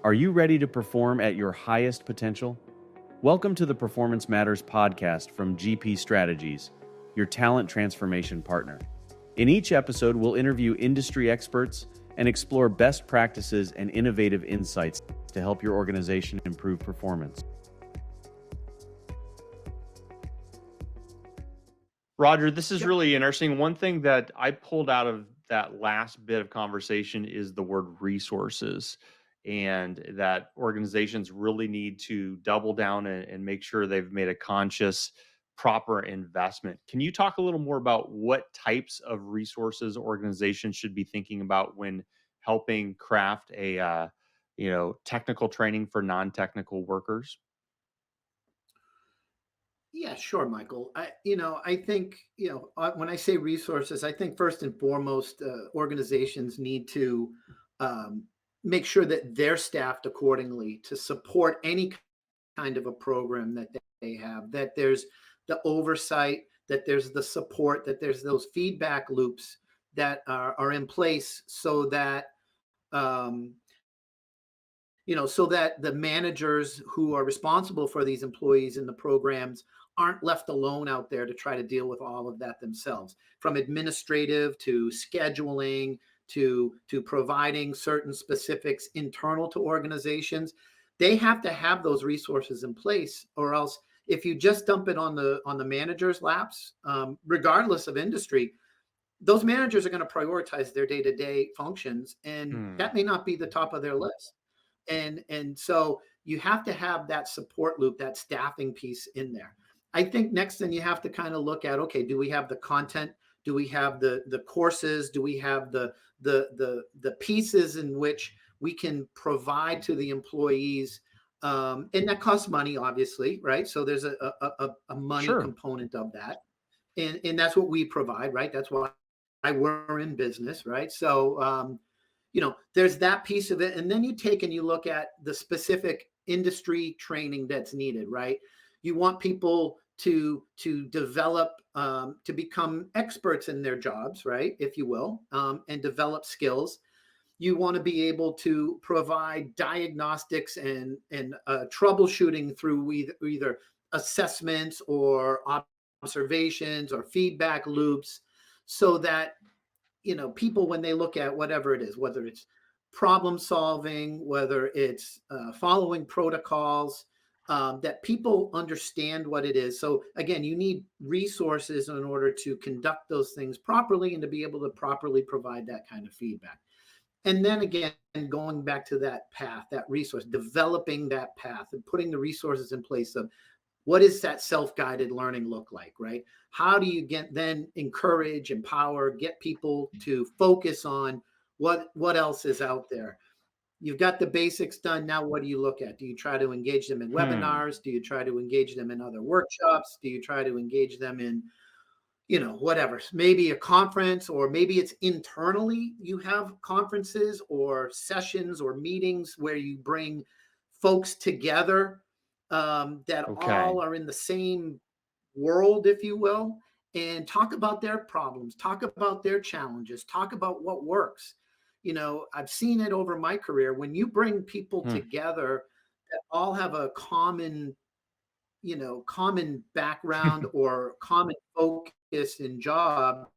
Are you ready to perform at your highest potential? Welcome to the Performance Matters podcast from GP Strategies, your talent transformation partner. In each episode, we'll interview industry experts and explore best practices and innovative insights to help your organization improve performance. Roger, this is Yep. really interesting. One thing that I pulled out of that last bit of conversation is the word resources, and that organizations really need to double down and make sure they've made a conscious, proper investment. Can you talk a little more about what types of resources organizations should be thinking about when helping craft a technical training for non-technical workers? Yeah, sure, Michael. I think, when I say resources, I think first and foremost, organizations need to um, make sure that they're staffed accordingly to support any kind of a program that they have, that there's the oversight, that there's the support, that there's those feedback loops that are in place so that um, so that the managers who are responsible for these employees in the programs aren't left alone out there to try to deal with all of that themselves, from administrative to scheduling to providing certain specifics internal to organizations. They have to have those resources in place, or else if you just dump it on the manager's laps, regardless of industry, those managers are going to prioritize their day-to-day functions, and Hmm. that may not be the top of their list. And so you have to have that support loop, that staffing piece in there. I think next then you have to kind of look at, okay, do we have the content? Do we have the courses? Do we have the pieces in which we can provide to the employees? And that costs money, obviously, right? So there's a money Sure. component of that, and that's what we provide, right? That's why we're in business, right? So there's that piece of it, and then you take and you look at the specific industry training that's needed, right? You want people to develop, to become experts in their jobs, right, if you will, and develop skills. You want to be able to provide diagnostics and troubleshooting through either assessments or observations or feedback loops, so that people, when they look at whatever it is, whether it's problem solving, whether it's following protocols, that people understand what it is. So again, you need resources in order to conduct those things properly and to be able to properly provide that kind of feedback. And then again, going back to that path, that resource, developing that path and putting the resources in place of what does that self-guided learning look like, right? How do you get then encourage, empower, get people to focus on what else is out there? You've got the basics done. Now what do you look at? Do you try to engage them in Hmm. webinars? Do you try to engage them in other workshops? Do you try to engage them in whatever, maybe a conference, or maybe it's internally, you have conferences or sessions or meetings where you bring folks together, that Okay. all are in the same world, if you will, and talk about their problems, talk about their challenges, talk about what works. I've seen it over my career. When you bring people Hmm. together that all have a common background or common focus in job,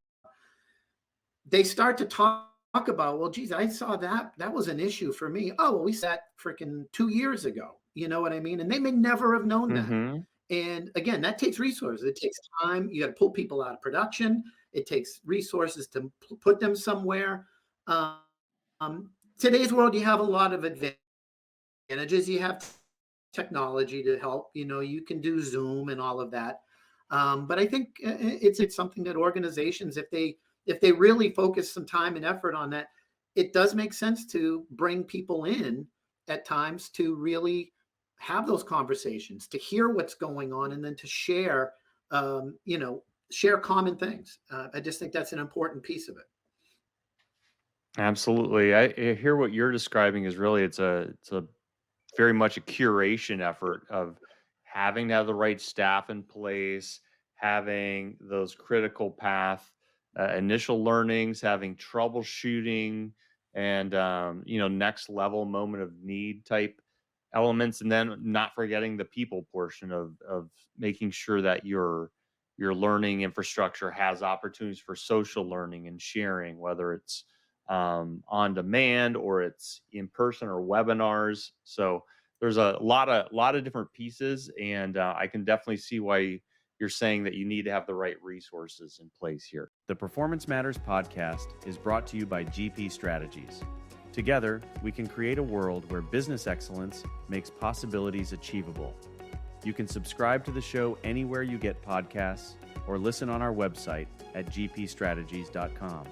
they start to talk about, well, geez, I saw that was an issue for me. Oh, well, we sat freaking 2 years ago. You know what I mean? And they may never have known that. Mm-hmm. And again, that takes resources. It takes time. You got to pull people out of production. It takes resources to put them somewhere. Um, Today's world, you have a lot of advantages. You have technology to help. You can do Zoom and all of that. But I think it's something that organizations, if they really focus some time and effort on that, it does make sense to bring people in at times to really have those conversations, to hear what's going on, and then to share common things. I just think that's an important piece of it. Absolutely. I hear what you're describing is really it's a very much a curation effort of having to have the right staff in place, having those critical path initial learnings, having troubleshooting, and next level moment of need type elements, and then not forgetting the people portion of making sure that your learning infrastructure has opportunities for social learning and sharing, whether it's on demand or it's in person or webinars. So there's a lot of different pieces, and I can definitely see why you're saying that you need to have the right resources in place here. The Performance Matters podcast is brought to you by GP Strategies. Together, we can create a world where business excellence makes possibilities achievable. You can subscribe to the show anywhere you get podcasts or listen on our website at gpstrategies.com.